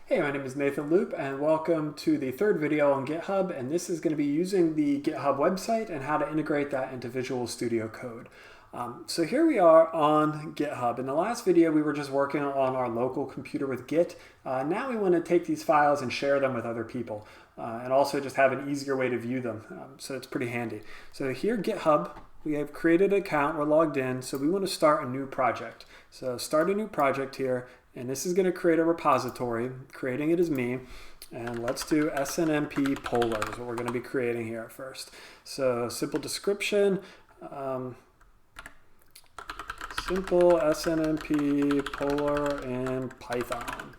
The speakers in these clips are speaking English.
Hey, my name is Nathan Loop and welcome to the third video on GitHub, and this is going to be using the GitHub website and how to integrate that into Visual Studio Code. So here we are on GitHub. In the last video we were just working on our local computer with Git. Now we want to take these files and share them with other people and also just have an easier way to view them, so it's pretty handy. So here GitHub, we have created an account, we're logged in, so we want to start a new project. So start a new project here, and this is going to create a repository. Creating it is me, and let's do SNMP Polar is what we're going to be creating here at first. So simple description, simple SNMP Polar in Python.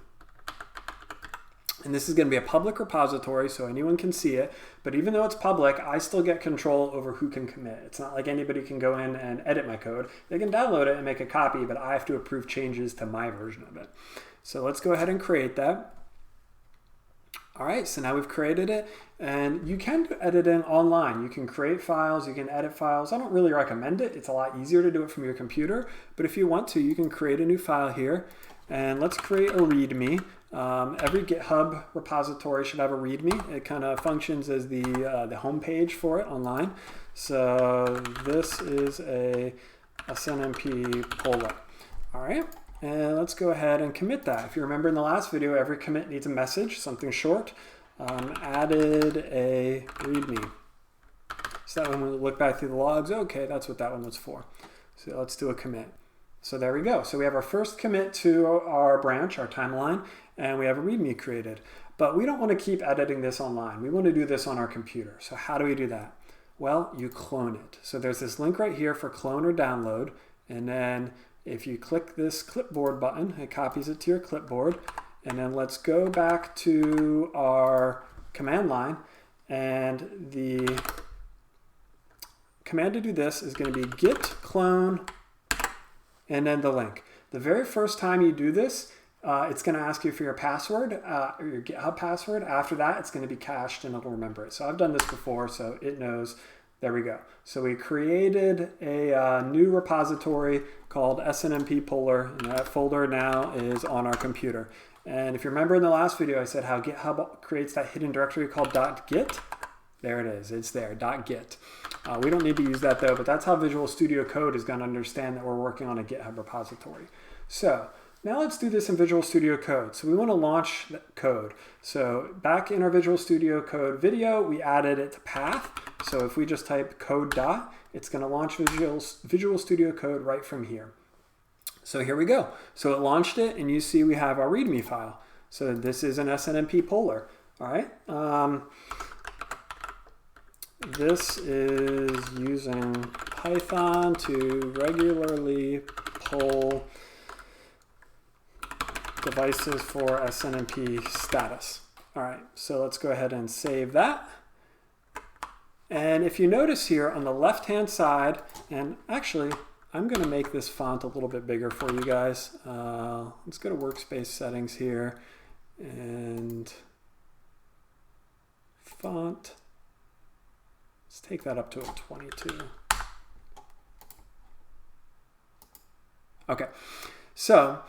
And this is going to be a public repository, so anyone can see it. But even though it's public, I still get control over who can commit. It's not like anybody can go in and edit my code. They can download it and make a copy, but I have to approve changes to my version of it. So let's go ahead and create that. All right, so now we've created it, and you can do editing online. You can create files, you can edit files. I don't really recommend it. It's a lot easier to do it from your computer, but if you want to, you can create a new file here, and let's create a README. Every GitHub repository should have a README. It kind of functions as the home page for it online. So this is a SNMP Polar. All right. And let's go ahead and commit that. If you remember in the last video, every commit needs a message, something short. Added a README. So that when we look back through the logs, okay, that's what that one was for. So let's do a commit. So there we go. So we have our first commit to our branch, our timeline, and we have a README created. But we don't want to keep editing this online. We want to do this on our computer. So how do we do that? Well, you clone it. So there's this link right here for clone or download, and then if you click this clipboard button, it copies it to your clipboard. And then let's go back to our command line. And the command to do this is going to be git clone and then the link. The very first time you do this, it's going to ask you for your password, or your GitHub password. After that, it's going to be cached and it'll remember it. So I've done this before, so it knows. There we go. So we created a new repository called SNMP Polar, and that folder now is on our computer. And if you remember in the last video, I said how GitHub creates that hidden directory called .git. There it is. It's there, .git. We don't need to use that though, but that's how Visual Studio Code is going to understand that we're working on a GitHub repository. So now let's do this in Visual Studio Code. So we want to launch code. So back in our Visual Studio Code video, we added it to path. So if we just type code dot, it's going to launch Visual Studio Code right from here. So here we go. So it launched it, and you see we have our README file. So this is an SNMP Polar. All right. This is using Python to regularly poll devices for SNMP status. All right, so let's go ahead and save that. And if you notice here on the left-hand side, and actually, I'm going to make this font a little bit bigger for you guys. Let's go to workspace settings here, and font. Let's take that up to a 22. Okay, so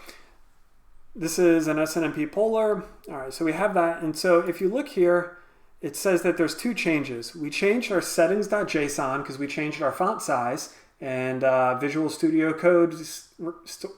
this is an SNMP Polar. All right, so we have that. And so if you look here, it says that there's two changes. We changed our settings.json because we changed our font size, and Visual Studio Code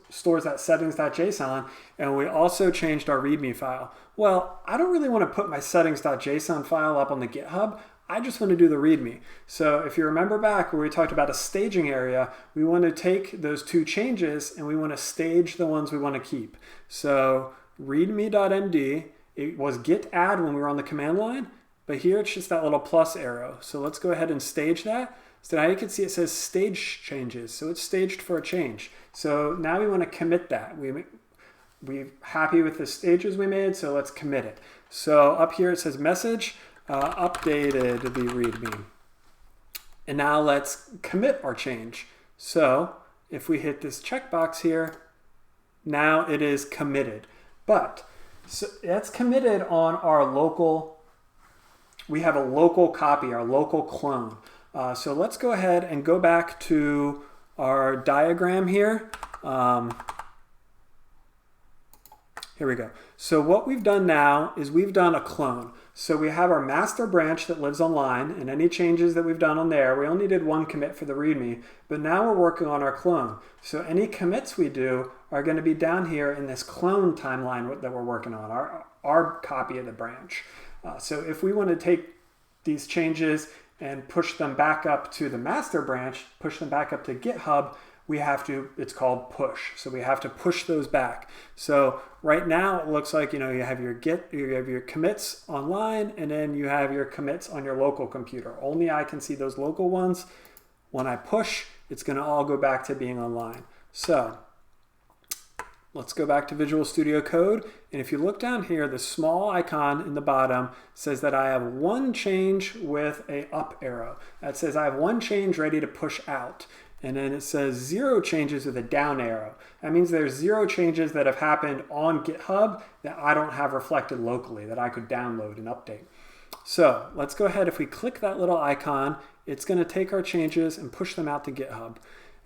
stores that settings.json, and we also changed our README file. Well, I don't really want to put my settings.json file up on the GitHub. I just want to do the README. So if you remember back where we talked about a staging area, we want to take those two changes and we want to stage the ones we want to keep. So readme.md, it was git add when we were on the command line, but here it's just that little plus arrow. So let's go ahead and stage that. So now you can see it says stage changes. So it's staged for a change. So now we want to commit that. We're happy with the stages we made, so let's commit it. So up here it says message. Updated the README. And now let's commit our change. So if we hit this checkbox here, now it is committed. But so that's committed on our local, we have a local copy, our local clone. So let's go ahead and go back to our diagram here. Here we go. So what we've done now is we've done a clone. So we have our master branch that lives online, and any changes that we've done on there, we only did one commit for the README, but now we're working on our clone. So any commits we do are going to be down here in this clone timeline that we're working on, our copy of the branch. So if we want to take these changes and push them back up to the master branch, push them back up to GitHub, we have to, it's called push. So we have to push those back. So right now it looks like, you have your commits online, and then you have your commits on your local computer. Only I can see those local ones. When I push, it's going to all go back to being online. So let's go back to Visual Studio Code. And if you look down here, the small icon in the bottom says that I have one change with a up arrow. That says I have one change ready to push out. And then it says 0 changes with a down arrow. That means there's 0 changes that have happened on GitHub that I don't have reflected locally, that I could download and update. So let's go ahead. If we click that little icon, it's going to take our changes and push them out to GitHub.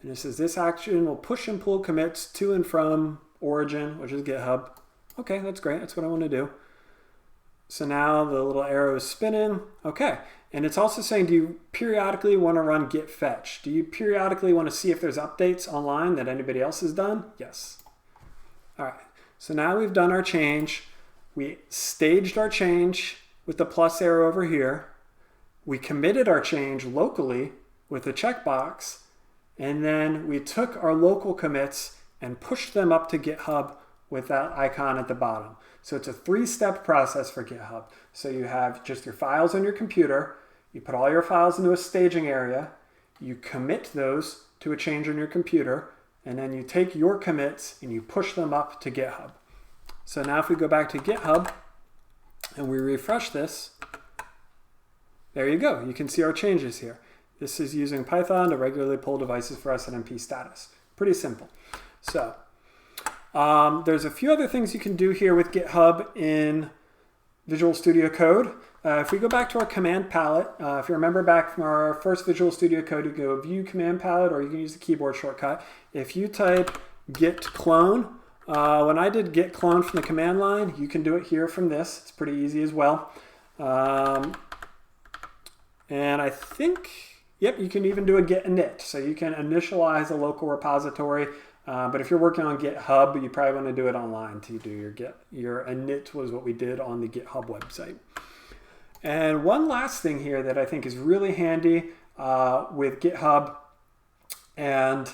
And it says this action will push and pull commits to and from origin, which is GitHub. Okay, that's great. That's what I want to do. So now the little arrow is spinning. Okay. And it's also saying, do you periodically want to run git fetch? Do you periodically want to see if there's updates online that anybody else has done? Yes. All right. So now we've done our change. We staged our change with the plus arrow over here. We committed our change locally with a checkbox. And then we took our local commits and pushed them up to GitHub with that icon at the bottom. So it's a 3-step process for GitHub. So you have just your files on your computer. You put all your files into a staging area. You commit those to a change on your computer. And then you take your commits and you push them up to GitHub. So now if we go back to GitHub and we refresh this, there you go. You can see our changes here. This is using Python to regularly pull devices for SNMP status. Pretty simple. So there's a few other things you can do here with GitHub in Visual Studio Code. If we go back to our command palette, if you remember back from our first Visual Studio Code, you go View Command Palette, or you can use the keyboard shortcut. If you type git clone, when I did git clone from the command line, you can do it here from this. It's pretty easy as well. And I think, yep, you can even do a git init. So you can initialize a local repository. But if you're working on GitHub, you probably want to do it online to do your git. Your init was what we did on the GitHub website. And one last thing here that I think is really handy with GitHub and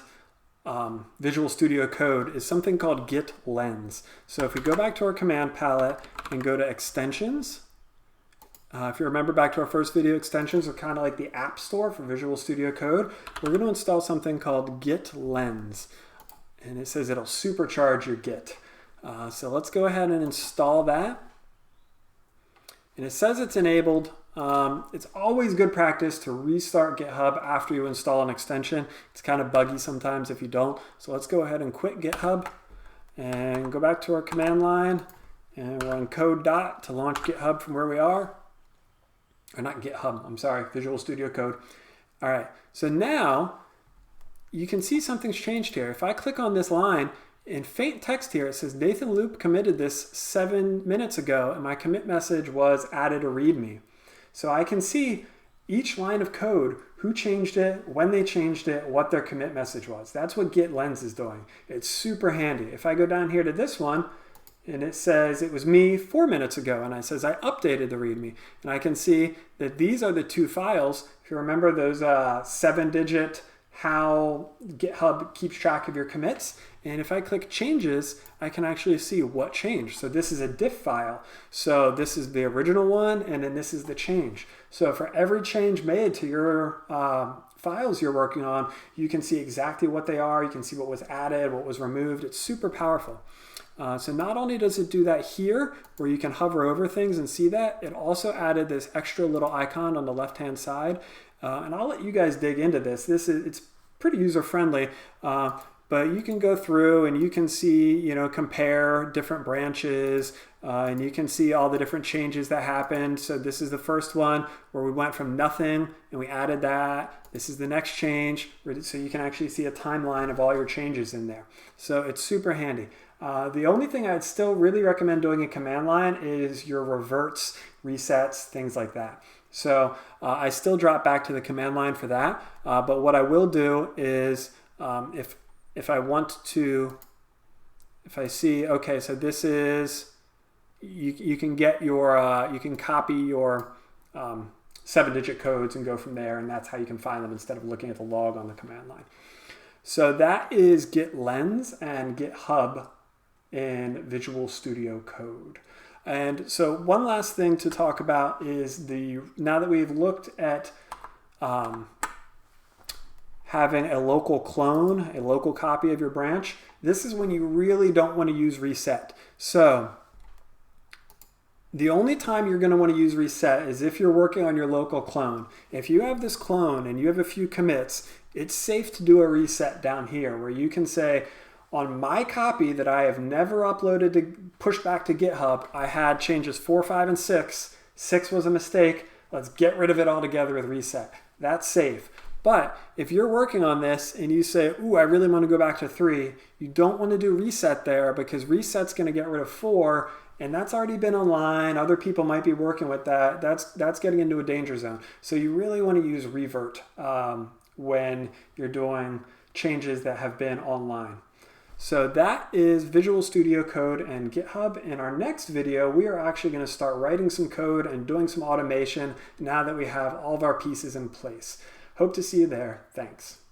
Visual Studio Code is something called GitLens. So if we go back to our command palette and go to extensions, if you remember back to our first video, extensions are kind of like the App Store for Visual Studio Code. We're going to install something called GitLens. And it says it'll supercharge your Git. So let's go ahead and install that. And it says it's enabled. It's always good practice to restart GitHub after you install an extension. It's kind of buggy sometimes if you don't. So let's go ahead and quit GitHub and go back to our command line and run code dot to launch GitHub from where we are. Or not GitHub, I'm sorry, Visual Studio Code. All right, so now you can see something's changed here. If I click on this line, in faint text here, it says Nathan Loop committed this 7 minutes ago, and my commit message was added a README. So I can see each line of code, who changed it, when they changed it, what their commit message was. That's what GitLens is doing. It's super handy. If I go down here to this one, and it says it was me 4 minutes ago, and it says I updated the README, and I can see that these are the 2 files. If you remember those 7-digit how GitHub keeps track of your commits. And if I click changes, I can actually see what changed. So this is a diff file. So this is the original one, and then this is the change. So for every change made to your files you're working on, you can see exactly what they are. You can see what was added, what was removed. It's super powerful. So not only does it do that here, where you can hover over things and see that, it also added this extra little icon on the left-hand side. And I'll let you guys dig into this. It's pretty user-friendly, but you can go through and you can see, compare different branches, and you can see all the different changes that happened. So this is the first one where we went from nothing and we added that. This is the next change, so you can actually see a timeline of all your changes in there. So it's super handy. The only thing I'd still really recommend doing in command line is your reverts, resets, things like that. So I still drop back to the command line for that. But what I will do is if I want to, if I see, okay, so this is, you can get your, you can copy your 7-digit codes and go from there, and that's how you can find them instead of looking at the log on the command line. So that is GitLens and GitHub in Visual Studio Code. And so one last thing to talk about is now that we've looked at having a local clone, a local copy of your branch, this is when you really don't want to use reset. So the only time you're going to want to use reset is if you're working on your local clone. If you have this clone and you have a few commits, it's safe to do a reset down here where you can say, on my copy that I have never uploaded to push back to GitHub, I had changes 4, 5, and 6. 6 was a mistake. Let's get rid of it altogether with reset. That's safe. But if you're working on this and you say, ooh, I really want to go back to 3, you don't want to do reset there because reset's going to get rid of 4, and that's already been online. Other people might be working with that. That's getting into a danger zone. So you really want to use revert when you're doing changes that have been online. So that is Visual Studio Code and GitHub. In our next video, we are actually going to start writing some code and doing some automation now that we have all of our pieces in place. Hope to see you there. Thanks.